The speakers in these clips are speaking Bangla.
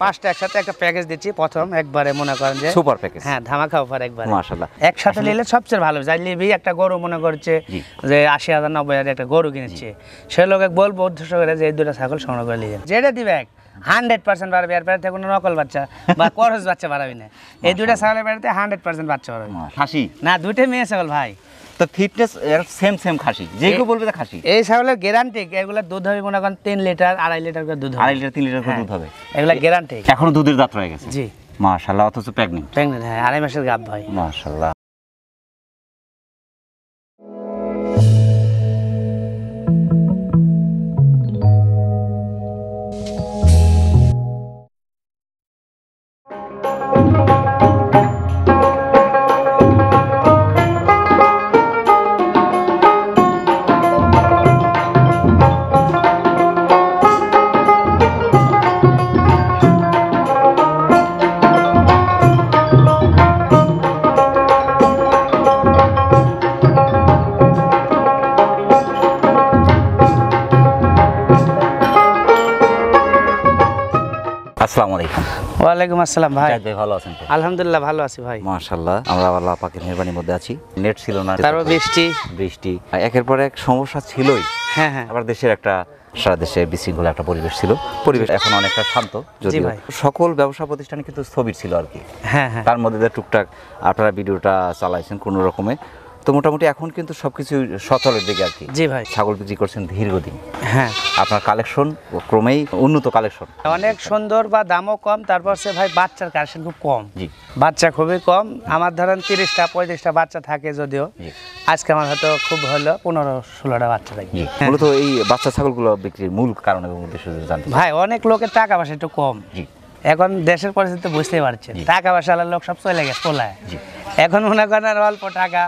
পাঁচটা একসাথে একটা প্যাকেজ দিচ্ছি প্রথম একবারে মনে করেন যে সুপার প্যাকেজ। হ্যাঁ ধামাকা অফার একবারে মাশাআল্লাহ। একসাথে নিলে সবচেয়ে ভালো। যাই নিবি একটা গরু মনে করছে যে ৮০,০০০ ৯০,০০০ একটা গরু কিনেছে, সে লোকে বলবো উদ্দেশ্য করে যে এই দুটো ছাগল সংগ্রহ করে নিয়ে যেটা দিবে 100% বাড়বে, এর পেটে কোনো নকল বাচ্চা বা করস বাচ্চা বাড়াবি না। এই দুটো ছাগলের পেটে 100% বাচ্চা বাড়বে। খাসি না, দুইটাই মেয়ে ছাগল ভাই। তো ফিটনেস সেম খাসি, যেগুলো বলবে খাসি। এই ছাগলের গ্যারান্টি এগুলা দুধ হবে মনে করেন 3 লিটার 2.5 লিটার করে দুধ হবে। 2.5 লিটার 3 লিটার করে দুধ হবে, এগুলা গ্যারান্টি। এখনো দুধের দাঁত রয়ে গেছে। জি মাশাআল্লাহ। অথচ প্রেগন্যান্ট। হ্যাঁ 2.5 মাসের গাব ভাই। মাশাআল্লাহ। আসসালামু আলাইকুম। ওয়ালাইকুম আসসালাম ভাই। ভাই ভালো আছেন তো? আলহামদুলিল্লাহ ভালো আছি ভাই। মাশাআল্লাহ। আমরা আল্লাহ পাকের মেহেরবানির মধ্যে আছি। নেট ছিল না, তারপর বৃষ্টি একের পর এক সমস্যা ছিলই। হ্যাঁ হ্যাঁ। আবার দেশের একটা সারা দেশে বিশৃঙ্খল একটা পরিবেশ ছিল। পরিবেশ এখন অনেকটা শান্ত, যদিও সকল ব্যবসা প্রতিষ্ঠানে কিন্তু স্থবির ছিল আর কি। হ্যাঁ হ্যাঁ। তার মধ্যে টুকটাক আপনারা ভিডিওটা চালাইছেন কোনো রকমে, তো মোটামুটি এখন কিন্তু সবকিছু সচলের দিকে আর কি। জি ভাই। ছাগল বিক্রি করছেন দীর্ঘদিন। হ্যাঁ। আপনার কালেকশন ক্রমেই উন্নত কালেকশন, অনেক সুন্দর বা দামও কম। তারপর সে ভাই বাচ্চার কালেকশন খুব কম। জি। বাচ্চা খুবই কম। আমার ধরেন 30টা 35টা বাচ্চা থাকে, যদিও আজকে আমার হয়তো খুব হলো 15-16টা বাচ্চা থাকে। মূলত এই বাচ্চা ছাগলগুলো বিক্রির মূল কারণ এবং উদ্দেশ্য জানতে ভাই, অনেক লোকের টাকা পয়সা একটু কম। এখন দেশের পরিস্থিতি বুঝতেই পারছেন, টাকা পয়সাওয়ালা লোক সব চলে গেছে পোলায়। এখন মনে করেন আর অল্প টাকা,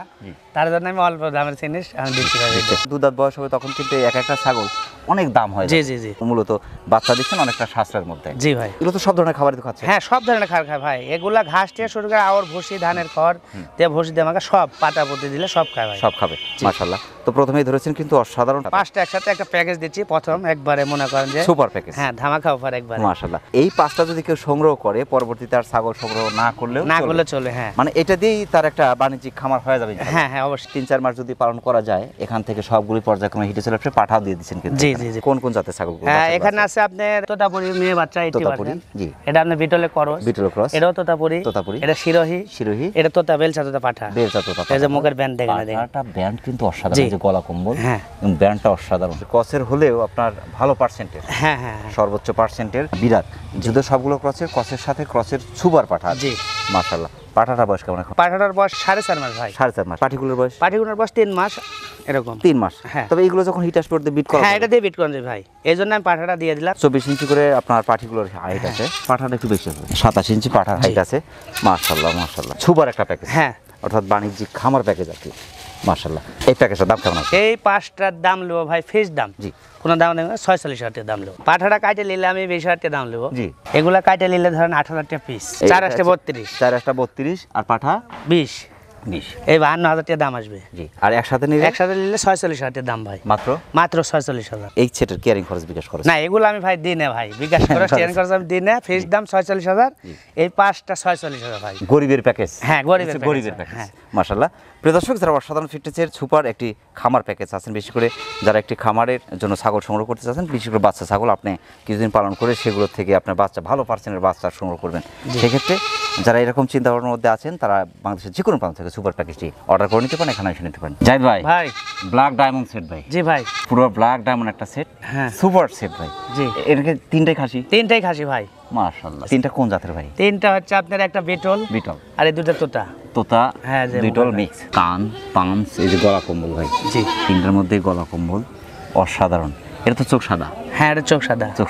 তার জন্য আমি অল্প দামের জিনিস আমি বিক্রি করি। দুধাত বয়স হবে তখন কিন্তু এক একটা ছাগল অনেক দাম হয়। জি জি জি। মূলত বাচ্চা দিচ্ছেন অনেকটা সাশ্রয়ের মধ্যে। জি ভাই। এগুলো তো সব ধরনের খাবারই তো খাচ্ছে। হ্যাঁ, সব ধরনের খাবার খায় ভাই। এগুলা ঘাস থেকে শুরু করে আওর ভুসি, ধানের খড় দিয়ে ভুসি দিয়ে আমাকে সব পাতা পুঁতি দিলে সব খায় ভাই। সব খাবে মাশাআল্লাহ। তো প্রথমেই ধরেছেন কিন্তু অসাধারণ পাঁচটা একসাথে একটা প্যাকেজ দিচ্ছি প্রথম একবারে মনে করেন যে সুপার প্যাকেজ। হ্যাঁ ধামাকা অফার একবারে। মাশাআল্লাহ। এই পাঁচটা যদি কেউ সংগ্রহ করে পরবর্তীতে আর ছাগল সংগ্রহ না করলেও চলে। হ্যাঁ, মানে এটা দিয়েই তার একটা বাণিজ্যিক খামার হয়ে যাবে। হ্যাঁ হ্যাঁ অবশ্যই। 3-4 মাস যদি পালন করা যায়, এখান থেকে সবগুলি পর্যায়ক্রমে হিটে চলে আসবে। পাঠাও দিয়ে দিচ্ছেন কিন্তু। জি জি জি। কোন কোন জাতের ছাগল? হ্যাঁ, এখানে আছে আপনার তোতাপুরি মেয়ে বাচ্চা 80%। জি। এটা আপনার বিটলে ক্রস। এটাও তোতাপুরি। এটা শিরোহি। এটা তোতা বেলচা তোতা পাঠা। এই যে মুখের ব্যান্ড দেখেন। এটা ব্যান্ড কিন্তু অসাধারণ, এই যে গলা কম্বল। হ্যাঁ, এবং ব্যান্ডটা অসাধারণ। ক্রসের হলেও আপনার ভালো পার্সেন্টেজ। হ্যাঁ হ্যাঁ, সর্বোচ্চ পার্সেন্টের বিরাট। যদিও সবগুলো ক্রসের সাথে ক্রসের সুপার পাঠা। জি মাশাআল্লাহ। পাঠাটার বয়স কেমন এখন? পাঠাটার বয়স 4.5 মাস ভাই। 4.5 মাস। পাটিগুলোর বয়স? পাটিগুলোর বয়স 3 মাস এরকম। 3 মাস। হ্যাঁ। তবে এগুলো যখন হিট আসবে ওতে বিট করা। হ্যাঁ, এটা দিয়ে বিট করা যায় ভাই। এইজন্য আমি পাঠাটা দিয়ে দিলাম। 24 ইঞ্চি করে আপনার পাটিগুলোর হাইট আছে। পাঠাটা একটু বেশি আছে। 27 ইঞ্চি পাঠার হাইট আছে। মাশাআল্লাহ মাশাআল্লাহ। সুপার একটা প্যাকেজ। হ্যাঁ, অর্থাৎ বাণিজ্যিক খামার প্যাকেজ আর কি। মাশাআল্লাহ। এই প্যাকেজটার দাম কেমন আছে? এই পাঁচটার দাম নেবো ভাই ফিক্স দাম। জি। কোনো দাম নেই, 46,000 টাকা দাম নেবো। পাঠাটা কাটে নিলে আমি 20,000 টাকা দাম নেবো। জি। এগুলা কাটে নিলে ধরেন 18,000 টাকা পিস। 4 8 32। 4 8 32 আর পাঠা 20। এই 52,000 টাকা দাম আসবে। জি। আর একসাথে নিলে? একসাথে নিলে 46,000 টাকা দাম ভাই। মাত্র 46,000। এই সেটের কেয়ারিং খরচ বিকাশ খরচ? না, এগুলো আমি ভাই দিই না ভাই, বিকাশ খরচ কেয়ারিং খরচ আমি দিই না। ফিক্স দাম 46,000। এই পাঁচটা 46,000 ভাই। গরিবের প্যাকেজ। হ্যাঁ, গরিবের প্যাকেজ। হ্যাঁ মাশাআল্লাহ। প্রিয় দর্শক, যারা অসাধারণ ফিটনেসের সুপার একটি খামার প্যাকেজ আছেন, বিশেষ করে যারা একটি খামারের জন্য ছাগল সংগ্রহ করতে চাচ্ছেন, বিশেষ করে বাচ্চা ছাগল আপনি কিছুদিন পালন করে সেগুলো থেকে আপনার বাচ্চা ভালো পার্সেন্টের বাচ্চা সংগ্রহ করবেন, সেক্ষেত্রে যারা এরকম চিন্তা ভাবনার মধ্যে আছেন তারা বাংলাদেশের যে কোনো প্রান্ত থেকে সুপার প্যাকেজটি অর্ডার করে নিতে পারেন, এখানে এসে নিতে পারেন। জাহিদ ভাই, ব্ল্যাক ডায়মন্ড সেট ভাই। জি ভাই। পুরো ব্ল্যাক ডায়মন্ড একটা সেট। হ্যাঁ, সুপার সেট ভাই। জি। এর তিনটাই খাসি? তিনটাই খাসি ভাই। মাশাআল্লাহ। তিনটা কোন জাতের ভাই? তিনটা হচ্ছে আপনার একটা বিটল আর এই দুটো তোতা। হ্যাঁ, বিটল মিক্স। কান পাঞ্চ, এই যে গলা কম্বল ভাই। জি। তিনটার মধ্যে গলা কম্বল অসাধারণ। এটা তো চোখ সাদা। হ্যাঁ, এটা চোখ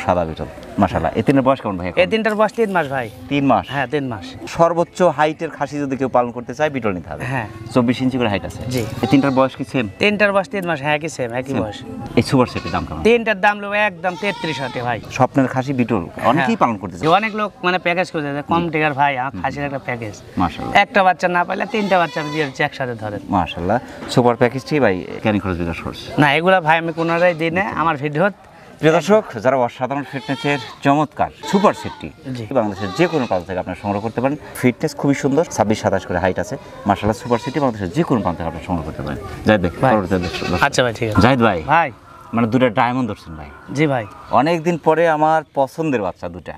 সাদা বিটল। মাশাআল্লাহ। এই তিনটার বয়স কেমন ভাই? এই তিনটার বয়স 3 মাস ভাই। 3 মাস? হ্যাঁ, 3 মাস। সর্বোচ্চ হাইটের খাসি যদি কেউ পালন করতে চায় বিটল নিতে হবে। হ্যাঁ, 24 ইঞ্চি করে হাইট আছে। জি। এই তিনটার বয়স কি সেম? তিনটার বয়স 3 মাস। হ্যাঁ, একই বয়স। এই সুপার সেটের দাম কেমন? তিনটার দাম নেবো একদম 33,000 টাকা ভাই। স্বপ্নের খাসি বিটল অনেকেই পালন করতে চায়। অনেক লোক মানে প্যাকেজ করে দেয় কম টাকার ভাই, আমার খাসির একটা প্যাকেজ। মাশাআল্লাহ। একটা বাচ্চা না পাইলে 3টা বাচ্চা দিয়ে দিচ্ছি একসাথে ধরেন। মাশাআল্লাহ। সুপার প্যাকেজটি ভাই ক্যারিং খরচ বিকাশ খরচ? না, এগুলা ভাই আমি কোনোটাই দিই না। আমার ভিডিও প্রিয় দর্শক, যারা অসাধারণ ফিটনেসের চমৎকার সুপার সেটটি জি। বাংলাদেশের যে কোনো প্রান্ত থেকে আপনারা সংগ্রহ করতে পারেন। ফিটনেস খুবই সুন্দর, 26-27 করে হাইট আছে। মাশাআল্লাহ, সুপার সেটটি বাংলাদেশের যে কোনো প্রান্ত থেকে আপনারা সংগ্রহ করতে পারেন। জাহিদ ভাই, ভাই। পরবর্তী দর্শক। আচ্ছা ভাই, ঠিক আছে। জাহিদ ভাই, ভাই মানে দুটা ডায়মন্ড ধরছেন ভাই। জি ভাই। অনেকদিন পরে আমার পছন্দের বাচ্চা দুটা,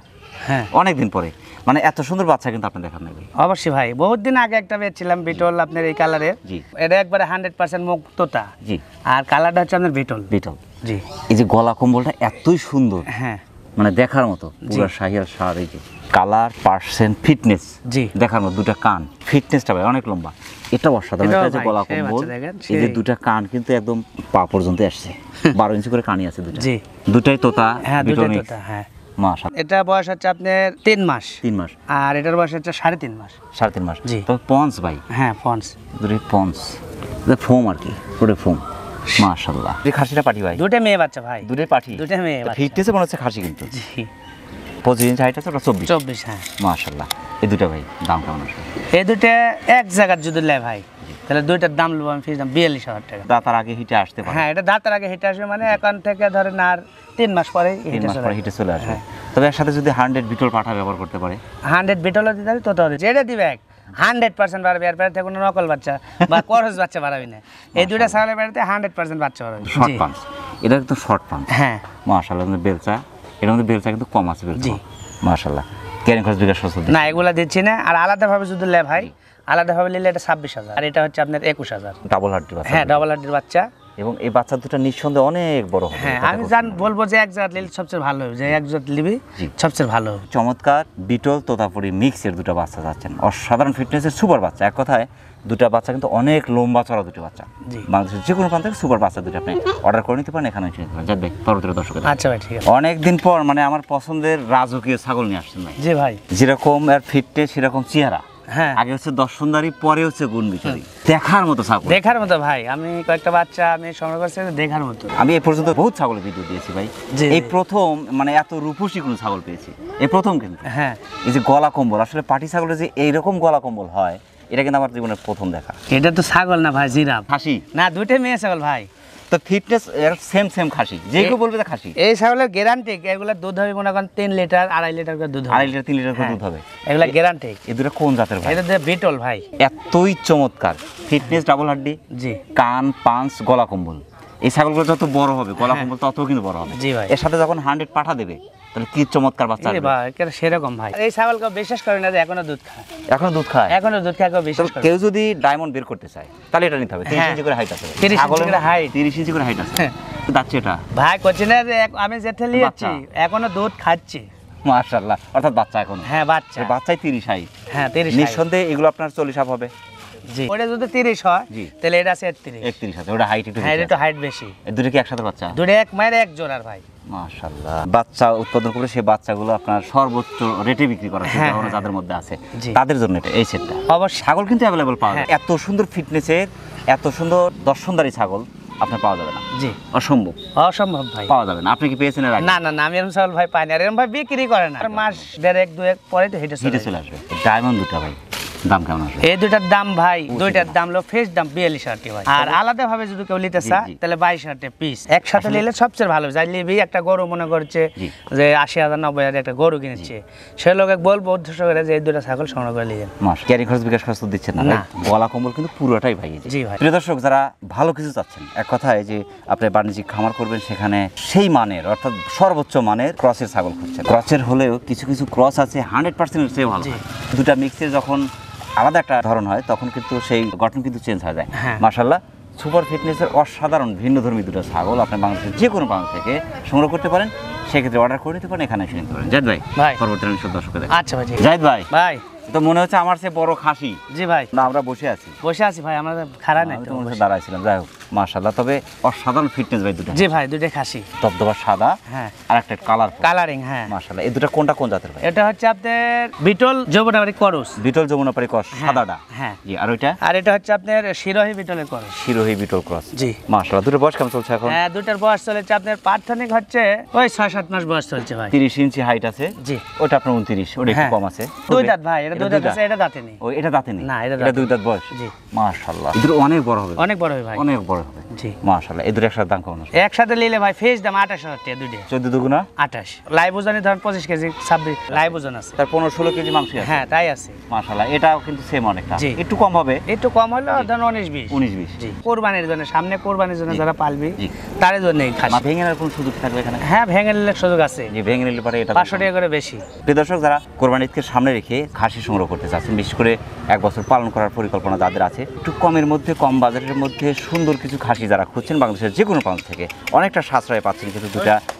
হ্যাঁ অনেকদিন পরে, মানে এত সুন্দর বাচ্চা কিন্তু আপনি দেখান নাই ভাই। অবশ্যই ভাই, বহুত দিন আগে একটা বেচছিলাম বিটল আপনার এই কালারের। জি। এটা একবারে 100% মুক্ততা। জি। আর কালারটা হচ্ছে আপনার বিটল। বিটল। জি। এই যে গলা কম্বলটা এতই সুন্দর, হ্যাঁ মানে দেখার মতো, পুরো শাহিয়াল সার। এই যে কালার, পার্সেন্ট, ফিটনেস জি। দেখার মতো। দুটা কান, ফিটনেসটা ভাই অনেক লম্বা, এটা অসাধারণ। এটাও এটা যে ভাই, গলা সেই কম্বল, বাচ্চা দেখেন, এই যে সেই। দুটা কান কিন্তু একদম পা পর্যন্ত আসছে, 12 ইঞ্চি করে কানি আছে দুটা। জি। দুটাই তোতা। হ্যাঁ বিটল দুটোই mix। তোতা, হ্যাঁ। মাশাআল্লাহ। এটা বয়স হচ্ছে আপনার 3 মাস 3 মাস, আর এটার বয়স হচ্ছে 3.5 মাস। 3.5 মাস। জি। তো পন্স ভাই, হ্যাঁ ফন্স। দুটোই পন্স, ফোম আর কি, পুরো ফোম। মাশাআল্লাহ। এই খাসিটা পাঠি ভাই? দুটো মেয়ে বাচ্চা ভাই। দুটোই পাঠি। দুটো মেয়ে বাচ্চা। ফিটনেসে মনে হচ্ছে খাসি কিন্তু। জি। 25 ইঞ্চি হাইট আছে, ওটা 24। 24, হ্যাঁ। মাশাআল্লাহ। এই দুটো ভাই দাম কেমন আসবে? এই দুটো এক জায়গার যদি নেয় ভাই, তাহলে দুইটার দাম নেবো আমি, ফিস দাম 42,000 টাকা। দাতার আগে হিটে আসতে পারে। হ্যাঁ, এটা দাঁতের আগে হিটে আসবে, মানে এখন থেকে ধরেন আর 3 মাস পরে 3 মাস পরে হিটে চলে আসবে। তবে এর সাথে যদি 100 বিটল পাঠা ব্যবহার করতে পারে, 100 বিটলও দিতে হবে, তোতাও দিতে, যেটা দিবে 100% বাড়াবে। আর পেটে কোনো নকল বাচ্চা বা করস বাচ্চা বাড়াবি না। এই দুইটা ছাগলের পেটে 100% বাচ্চা বাড়াবে। শর্ট জি। পাঞ্চ, এটা কিন্তু শর্ট পাঞ্চ। হ্যাঁ মাশাআল্লাহ। বেলচা, এর মধ্যে বেলচা কিন্তু কম আছে। বেলচা, জি। মাশাআল্লাহ। ক্যারিং খরচ বিকাশ সস্তা। না, এগুলা দিচ্ছি না। আর আলাদাভাবে যদি লে ভাই, আলাদাভাবে নিলে এটা 26,000, আর এটা হচ্ছে আপনার 21,000। ডাবল হার্ডি বাচ্চা। হ্যাঁ, ডবল হার্ডির বাচ্চা। এবং এই বাচ্চা দুটো নিঃসন্দেহে অনেক বড় হবে। হ্যাঁ, আমি বলবো যে এক জাত নিলে সবচেয়ে ভালো হবে, যে এক জাত নিবি জি। সবচেয়ে ভালো হবে। চমৎকার বিটল তোতাপুরি মিক্সের দুটো বাচ্চা যাচ্ছেন, অসাধারণ ফিটনেসের সুপার বাচ্চা। এক কথায় দুটো বাচ্চা কিন্তু অনেক লম্বা চড়া দুটো বাচ্চা। জি। বাংলাদেশের যে কোনো প্রান্ত থেকে সুপার বাচ্চা দুটো আপনি অর্ডার করে নিতে পারেন, এখানে এসে নিতে পারেন। যাক ভাই, পরবর্তী দর্শকের। আচ্ছা ভাই, ঠিক আছে। অনেকদিন পর মানে আমার পছন্দের রাজকীয় ছাগল নিয়ে আসছেন ভাই। জি ভাই। যেরকম আর ফিটনেস সেরকম চেহারা। হ্যাঁ, আগে হচ্ছে দর্শনদারি, পরে হচ্ছে গুণ বিচারি, দেখার মতো ছাগল। দেখার মতো ভাই। আমি কয়েকটা বাচ্চা আমি সংগ্রহ করছি, দেখার মতো। আমি এ পর্যন্ত বহুত ছাগলের ভিডিও দিয়েছি ভাই, জি, এই জি। প্রথম মানে এত রূপসী কোনো ছাগল পেয়েছি, এই প্রথম কিন্তু। হ্যাঁ, এই যে গলা কম্বল, আসলে পাটি ছাগলের যে এইরকম গলা কম্বল হয়, এটা কিন্তু আমার জীবনের প্রথম দেখা। এটা তো ছাগল না ভাই, জিরাফ। খাসি না, দুইটাই মেয়ে ছাগল ভাই। তো ফিটনেস সেম খাসি, যে কেউ বলবে যে খাসি। এই ছাগলের গ্যারান্টি, এগুলা দুধ হবে মনে করেন 3 লিটার 2.5 লিটার করে দুধ হবে। 2.5 লিটার 3 লিটার করে হ্যাঁ, দুধ হবে। এগুলা গ্যারান্টি। এই দুটো কোন জাতের ভাই? এটা দিয়ে বিটল ভাই। এতই চমৎকার ফিটনেস, ডাবল হাড্ডি, জি। কান, পাঞ্চ, গলা কম্বল। এই ছাগলগুলো যত বড় হবে, গলা কম্বল তত কিন্তু বড় হবে। জি ভাই। এর সাথে যখন 100 পাঠা দেবে, তাহলে কি চমৎকার বাচ্চা এই আসবে। ভাই, এটা সেরকম ভাই। এই ছাগলকে বিশ্বাস করে না যে এখনো দুধ খায়। এখনো দুধ খায়। এখনো দুধ খায়, কেউ বিশ্বাস তবে করে। কেউ যদি ডায়মন্ড বের করতে চায়, তাহলে এটা নিতে হবে। 30 হ্যাঁ। ইঞ্চি করে হাইট আছে। 30 ইঞ্চি ছাগলের করে height। 30 ইঞ্চি করে হাইট আছে। হ্যাঁ। যাচ্ছে এটা ভাই করছি না যে আমি যেতে লিয়েছি বাচ্চা। এখনো দুধ খাচ্ছি। মাশাআল্লাহ, অর্থাৎ বাচ্চা এখনো। হ্যাঁ, বাচ্চা। এই বাচ্চাই 30 হাইট। হ্যাঁ, 30 নিঃসন্দেহে এগুলো আপনার 40 আপ হবে। জি। ওটা যদি 30 হয়, জি। তাহলে এটা আছে 31। 31 আছে, ওটা হাইট একটু হ্যাঁ, বেশি এটা তো আছে। হাইট বেশি। এই দুটো কি একসাথে বাচ্চা? দুটো এক মায়ের এক জোড়ার ভাই। মাশাআল্লাহ। বাচ্চা উৎপাদন করে সেই বাচ্চাগুলো আপনার সর্বোচ্চ রেটে বিক্রি করা হ্যাঁ, চিন্তা ভাবনা হ্যাঁ। যাদের মধ্যে আছে, জি। তাদের জন্য এটা এই সেটটা। অবশ্যই। ছাগল কিন্তু অ্যাভেলেবল পাওয়া যায়। হ্যাঁ। এত সুন্দর ফিটনেসের, এত সুন্দর দর্শনদারি ছাগল আপনার পাওয়া যাবে না, জি। অসম্ভব, অসম্ভব ভাই। পাওয়া যাবে না। আপনি কি পেয়েছেন এর আগে? না না না, আমি এরকম ছাগল ভাই পাই না। আর এরকম ভাই বিক্রি করে না। আর মাস দেড় এক দুয়েক পরে তো হেঁটে হিটে চলে আসবে। ডায়মন্ড দুটো ভাই দাম কেমন আসবে? এই দুটার দাম ভাই, দুইটার দাম হলো ফেস দাম 42,000 টাকা ভাই। আর আলাদা ভাবে যদি কেউ নিতে চায়, জি। তাহলে 22,000 টাকা পিস। একসাথে নিলে সবচেয়ে ভালো। যাই নিবি একটা গরু মনে করছে জি। যে 80,000 90,000 একটা গরু কিনেছে, সে লোকে বলবো উদ্দেশ্য করে যে এই দুটা ছাগল সংগ্রহ করে নিয়ে যান। মাস ক্যারি খরচ বিকাশ খরচ তো দিচ্ছেন না না। ভাই? গলা কম্বল কিন্তু পুরোটাই ভাই। জি ভাই। প্রিয় দর্শক, যারা ভালো কিছু চাচ্ছেন, এক কথায় যে আপনি বাণিজ্যিক খামার করবেন, সেখানে সেই মানের অর্থাৎ সর্বোচ্চ মানের ক্রসের ছাগল খুঁজছেন। ক্রসের হলেও কিছু কিছু ক্রস আছে 100% এর চেয়ে ভালো জি। হয়। দুটা মিক্সের যখন আলাদা একটা ধরন হয়, তখন কিন্তু সেই গঠন কিন্তু চেঞ্জ হয়ে যায়। হ্যাঁ। মাশাআল্লাহ, সুপার ফিটনেসের অসাধারণ ভিন্নধর্মী দুটো ছাগল আপনি বাংলাদেশের যে কোনো প্রান্ত থেকে সংগ্রহ করতে পারেন। সেক্ষেত্রে অর্ডার করে নিতে পারেন, এখানে এসে নিতে পারেন। জাহিদ ভাই, ভাই। পরবর্তী দর্শক আচ্ছা ভাই, ঠিক আছে। জাহিদ ভাই, ভাই। তো মনে হচ্ছে আমার চেয়ে বড় খাসি জি ভাই, না, আমরা বসে আছি। বসে আছি ভাই, আমরা খারাপ নাই আমি তো তো মনে হচ্ছে বসে। দাঁড়াইছিলাম। যাই হোক, মাশাআল্লাহ, তবে অসাধারণ ফিটনেস ভাই দুটো। জি ভাই, দুইটাই খাসি। দবদবা সাদা, হ্যাঁ। আর একটা কালার কালারিং, হ্যাঁ। মাশাআল্লাহ। এই দুটো কোনটা কোন জাতের ভাই? এটা হচ্ছে আপনার বিটল যমুনাবাড়ি করস। বিটল যমুনাপাড়ি ক্রস, সাদাটা। হ্যাঁ। জি, আর ওইটা আর এটা হচ্ছে আপনার শিরোহী বিটলের করস। শিরোহী বিটল ক্রস। জি। মাশাআল্লাহ, দুটো বয়স কেমন চলছে এখন? হ্যাঁ, দুটার বয়স চলেছে আপনার প্রাথমিক হচ্ছে ওই 6-7 মাস বয়স চলছে ভাই। 30 ইঞ্চি হাইট আছে। জি। ওটা আপনার 29, ওটা একটু হ্যাঁ। কম আছে। দুই দাঁত ভাই, এটা দুই দাঁত আছে, এটা দাঁতে নেই। ও, এটা দাঁতে নেই? না, এটা এটা দাঁতে 2 দাঁত বয়স। জি। মাশাআল্লাহ, এদের অনেক বড় হবে। অনেক বড় হয় ভাই। অনেক বড় বড় হবে। জি মাশাআল্লাহ। এই দুটো একসাথে দাম কেমন আছে? একসাথে নিলে ভাই ফেস দাম 28000 টাকা দুইটা। 14 দুগুণা 28 লাইভ ওজনে ধরেন 25 কেজি 26 লাইভ ওজন আছে। তার 15-16 কেজি মাংস আছে। হ্যাঁ তাই আছে। মাশাআল্লাহ। এটাও কিন্তু সেম অনেকটা, জি। একটু কম হবে। একটু কম হলো ধরেন 19-20। 19-20। জি কোরবানির জন্য, সামনে কোরবানির জন্য জি। যারা পালবি জি। তার জন্যই খাসি। ভেঙে নেওয়ার কোনো সুযোগ থাকবে এখানে? হ্যাঁ ভেঙে নিলে সুযোগ আছে। যে ভেঙে নিলে পরে এটা 500 টাকা করে বেশি। প্রিয় দর্শক, যারা কোরবানি ঈদকে সামনে রেখে খাসি সংগ্রহ করতে চাচ্ছেন, বিশেষ করে 1 বছর পালন করার পরিকল্পনা যাদের আছে, একটু কমের মধ্যে, কম বাজেটের মধ্যে সুন্দর কিছু খাসি যারা খুঁজছেন, বাংলাদেশের যে কোনো প্রান্ত থেকে অনেকটা সাশ্রয় পাচ্ছেন। কিন্তু দুটা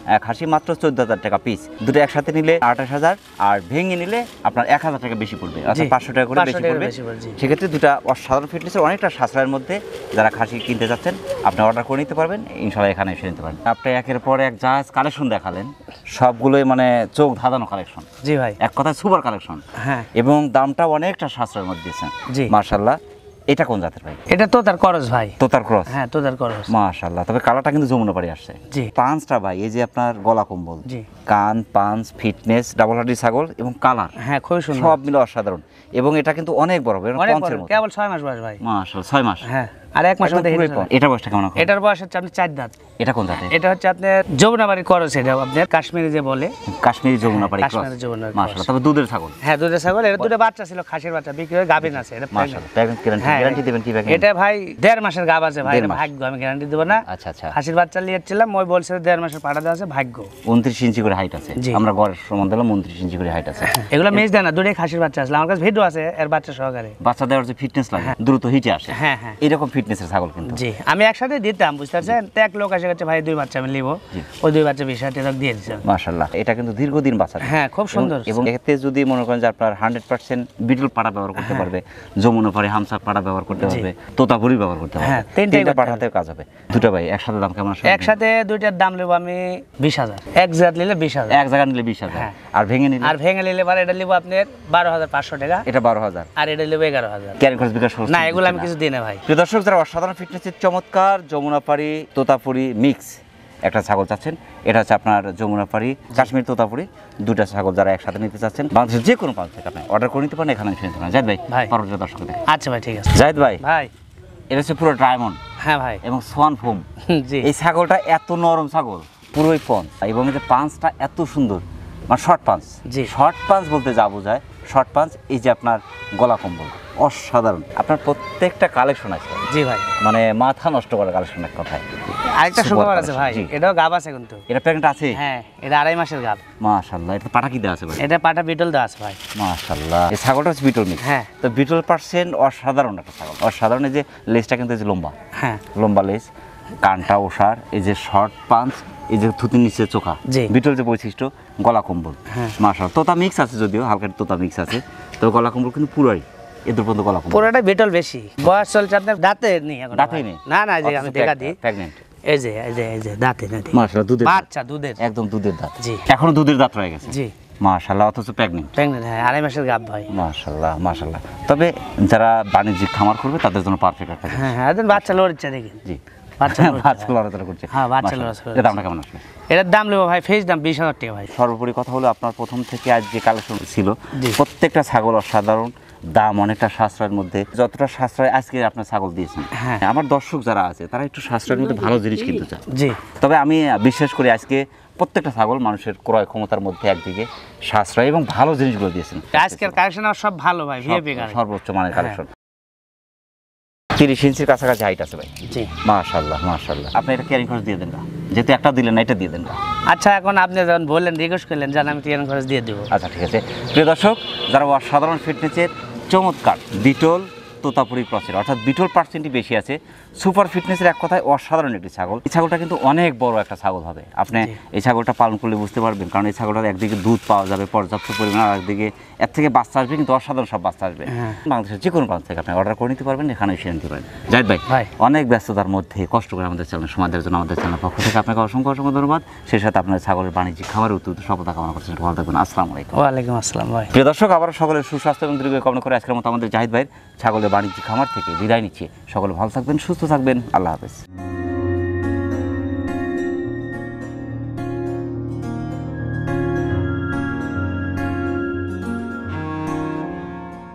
খাসি মাত্র 14,000 টাকা পিস। দুটো একসাথে নিলে 28,000, আর ভেঙে নিলে আপনার 1,000 টাকা বেশি পড়বে, অর্থাৎ 500 টাকা করে বেশি পড়বে। সেক্ষেত্রে দুটা অসাধারণ ফিটনেসের অনেকটা সাশ্রয়ের মধ্যে যারা খাসি কিনতে যাচ্ছেন, আপনি অর্ডার করে নিতে পারবেন, ইনশাআল্লাহ এখানে এসে নিতে পারবেন। আপনি একের পর এক জাহাজ কালেকশন দেখালেন, সবগুলোই মানে চোখ ধাঁধানো কালেকশন। জি ভাই। এক কথায় সুপার কালেকশন। হ্যাঁ। এবং দামটা অনেকটা সাশ্রয়ের মধ্যে দিয়েছেন। জি মাশাআল্লাহ। এটা কোন জাতের ভাই? এটা তো তার করস ভাই। তোতার ক্রস। হ্যাঁ তোতার করস। মাশাআল্লাহ। তবে কালারটা কিন্তু যমুনা পাড়ি আসছে। জি। পাঁচটা ভাই, এই যে আপনার গলা কম্বল, জি কান, পাঁচ, ফিটনেস, ডাবল হাড্ডি ছাগল এবং কালার, হ্যাঁ খুবই সুন্দর, সব মিলে অসাধারণ। এবং এটা কিন্তু অনেক বড় হবে, অনেক পঞ্চের বড়, মতো। কেবল 6 মাস বয়স ভাই। মাশাআল্লাহ, 6 মাস। হ্যাঁ আর 1 মাসের মধ্যে একদম পুরোই হিটে পঞ্চ। চলে। এটা বয়সটা কেমন এখন? এটার বয়স হচ্ছে আপনি 4 দাঁত। এটা কোন জাতের? এটা হচ্ছে আপনার যমুনাবাড়ি করস, এটা আপনার কাশ্মীরি যে বলে কাশ্মীরি যমুনা পাড়ি ক্রস। কাশ্মীরি যমুনাপাড়ি মাশাআল্লাহ। তবে দুধের ছাগল। হ্যাঁ দুধের ছাগল। এটা দুটো বাচ্চা ছিল, খাসির বাচ্চা বিক্রি হয়ে গাভিন আছে। এটা মাশাআল্লাহ। গ্যারান্টি হ্যাঁ, গ্যারান্টি দিবেন কি ভাই? এটা ভাই 1.5 মাসের গাভ আছে ভাই, 1.5 এটা মাস। ভাগ্য, আমি গ্যারান্টি দেব না। আচ্ছা আচ্ছা। খাসির বাচ্চা নিয়েছিলাম, ওই বলছে 1.5 মাসের পাঠা দেওয়া আছে, ভাগ্য। 29 ইঞ্চি করে হাইট আছে। জি। আমরা গড়ের সমান দিলাম 29 ইঞ্চি করে হাইট আছে। এগুলো মেজ দেয় না, দুটোই খাসির বাচ্চা আসলে আমার কাছে ভিডিও আছে এর বাচ্চা সহকারে। বাচ্চা দেওয়ার যে ফিটনেস লাগে, দ্রুত হিটে আসে। হ্যাঁ হ্যাঁ। এরকম ফিটনেসের ছাগল কিন্তু। জি আমি একসাথে দিতাম, বুঝতে পারছেন। তো এক লোক এসে গেছে ভাই 2 বাচ্চা আমি নিব, ওই 2 বাচ্চা 20,000 টাকা দিয়ে দিচ্ছি। মাশাআল্লাহ। এটা কিন্তু দীর্ঘদিন বাচ্চা দেয়। হ্যাঁ খুব সুন্দর। এবং এতে যদি মনে করেন যে আপনার 100% বিটল পাড়া ব্যবহার করতে পারবে, যমুনা পাড়ি হামসা পাড়া ব্যবহার করতে পারবে, তোতাপুরি ব্যবহার করতে পারবে, হ্যাঁ, তিনটাই করতে পাঠাতে কাজ হবে। দুটো ভাই একসাথে দাম কেমন আসবে? একসাথে দুইটার দাম নেব আমি 20,000, এক জাত নিলে 20,000, এক জায়গা নিলে 20,000, হ্যাঁ। আর ভেঙে নিলে? আর ভেঙে নিলে পরে এটা নিব আপনার 12,500 টাকা, এটা 12,000, আর এটা নিব 11,000। ক্যারি খরচ বিকাশ খরচ না এগুলো আমি কিছু দিই না ভাই। প্রিয় দর্শক, যারা অসাধারণ ফিটনেসের চমৎকার যমুনাপাড়ি তোতাপুরি মিক্স একটা ছাগল চাচ্ছেন, এটা হচ্ছে আপনার যমুনাপাড়ি কাশ্মীর তোতাপুরি, দুটা ছাগল যারা একসাথে নিতে চাচ্ছেন, বাংলাদেশের যে কোনো প্রান্ত থেকে আপনি অর্ডার করে নিতে পারেন, এখানে এসে নিতে পারেন। জাহিদ ভাই ভাই। পরবর্তী দর্শক দেখে। আচ্ছা ভাই ঠিক আছে। জাহিদ ভাই, ভাই এটা হচ্ছে পুরো ডায়মন্ড হ্যাঁ ভাই। এবং সোয়ান ফোম। জি এই ছাগলটা এত নরম ছাগল, পুরোই পঞ্চ, এবং এই যে পাঞ্চটা এত সুন্দর, মানে শর্ট পাঞ্চ। জি। শর্ট পাঞ্চ বলতে যা বোঝায়, শর্ট পাঞ্চ। এই যে আপনার গলা কম্বল অসাধারণ, আপনার প্রত্যেকটা কালেকশন আছে। জি ভাই। মানে মাথা নষ্ট করা কালেকশন এক কথায়। আরেকটা Super সুখবর আছে ভাই, জি। এটাও গাব আছে কিন্তু। এটা প্রেগনেন্ট আছে? হ্যাঁ এটা 2.5 মাসের গাব। মাশাআল্লাহ। এটা পাটা কি দেওয়া আছে ভাই? এটা পাটা বিটল দেওয়া আছে ভাই। মাশাআল্লাহ। এই ছাগলটা হচ্ছে বিটল মিক্স। হ্যাঁ। তো বিটল পার্সেন্ট অসাধারণ একটা ছাগল, অসাধারণ। এই যে লেজটা কিন্তু এই যে লম্বা, হ্যাঁ লম্বা লেজ, কানটা ওষার, এই যে শর্ট পাঞ্চ, এই যে থুতির নিচে চোখা, জি। বিটল যে বৈশিষ্ট্য, গলা কম্বল। হ্যাঁ। মাশাআল্লাহ। তোতা মিক্স আছে যদিও, হালকা তোতা মিক্স আছে, তো গলা কম্বল কিন্তু পুরাই এদের পর্যন্ত গলা কম্বল। পুরোটা বিটল বেশি, বয়স চলছে আপনার দাঁতে নেই এখন। দাঁতেই নেই? না না, এই যে আমি দেখা দিই, প্রেগনেন্ট। এই যে এই যে এই যে দাঁতে নাতি মাশাআল্লাহ, দুধের দাঁত। বাচ্চা দুধের, একদম দুধের দাঁত। জি। এখনো দুধের দাঁত রয়ে গেছে। জি মাশাআল্লাহ। অথচ প্রেগনেন্ট। প্রেগনেন্ট, হ্যাঁ 2.5 মাসের গাব ভাই। মাশাআল্লাহ মাশাআল্লাহ। তবে যারা বাণিজ্যিক খামার করবে তাদের জন্য পারফেক্ট একটা জিনিস। হ্যাঁ হ্যাঁ একদন বাচ্চা লোর ইচ্ছা দেখি। জি। বাচ্চা লোর বাচ্চা লড়াচড়া করছে। হ্যাঁ, বাচ্চা মাশাআল্লাহ। লড়াচড়া এর দামটা কেমন আসবে? এটার দাম নেবো ভাই ফেস দাম 20,000 টাকা ভাই। সর্বোপরি কথা হলো, আপনার প্রথম থেকে আজ যে কালেকশন ছিল, জি। প্রত্যেকটা ছাগল অসাধারণ, দাম অনেকটা সাশ্রয়ের মধ্যে, যতটা সাশ্রয় আজকে আপনার ছাগল দিয়েছেন। হ্যাঁ। আমার দর্শক যারা আছে তারা একটু সাশ্রয়ের মধ্যে ভালো জিনিস কিনতে চায়। জি তবে আমি বিশ্বাস করি আজকে প্রত্যেকটা ছাগল মানুষের ক্রয় ক্ষমতার মধ্যে একদিকে সাশ্রয় এবং ভালো জিনিসগুলো দিয়েছেন। আজকের কালেকশন সব ভালো ভাই, ভিআইপি কালেকশন। সর্বোচ্চ মানের কালেকশন। 30 ইঞ্চির কাছাকাছি হাইট আছে ভাই। জি মাশাআল্লাহ মাশাআল্লাহ। আপনি এটা ক্যারিং খরচ দিয়ে দেন না, যেহেতু একটা দিলেন না, এটা দিয়ে দেন না। আচ্ছা এখন আপনি যখন বললেন, রিকোয়েস্ট করলেন, জান আমি টিয়ান খরচ দিয়ে দেবো। আচ্ছা ঠিক আছে। প্রিয় দর্শক, যারা অসাধারণ ফিটনেসের চমৎকার বিটল তোতাপুরি ক্রসের, অর্থাৎ বিটল পার্সেন্টই বেশি আছে, সুপার ফিটনেসের এক কথায় অসাধারণ একটি ছাগল। এই ছাগলটা কিন্তু অনেক বড় একটা ছাগল হবে। আপনি এই ছাগলটা পালন করলে বুঝতে পারবেন, কারণ এই ছাগলটা একদিকে দুধ পাওয়া যাবে পর্যাপ্ত পরিমাণ, আর একদিকে এর থেকে বাচ্চা আসবে, কিন্তু অসাধারণ সব বাচ্চা আসবে। বাংলাদেশের যে কোনো প্রান্ত থেকে আপনি অর্ডার করে নিতে পারবেন, এখানে এসে নিতে পারেন। জাহিদ ভাই, ভাই। অনেক ব্যস্ততার মধ্যে কষ্ট করে আমাদের চ্যানেল সময় দেওয়ার জন্য আমাদের চ্যানেল পক্ষ থেকে আপনাকে অসংখ্য অসংখ্য ধন্যবাদ। সেই সাথে আপনার ছাগলের বাণিজ্যিক খামারের উত্তর সফলতা কামনা করছেন। ভালো থাকবেন। আসসালামু আলাইকুম। ওয়ালাইকুম আসসালাম ভাই। প্রিয় দর্শক, আবার সকলের সুস্বাস্থ্য এবং দীর্ঘ কামনা করে আজকের মতো আমাদের জাহিদ ভাইয়ের ছাগলের বাণিজ্যিক খামার থেকে বিদায় নিচ্ছি। সকলে ভালো থাকবেন, সুস্থ থাকবেন। আল্লাহ হাফেজ।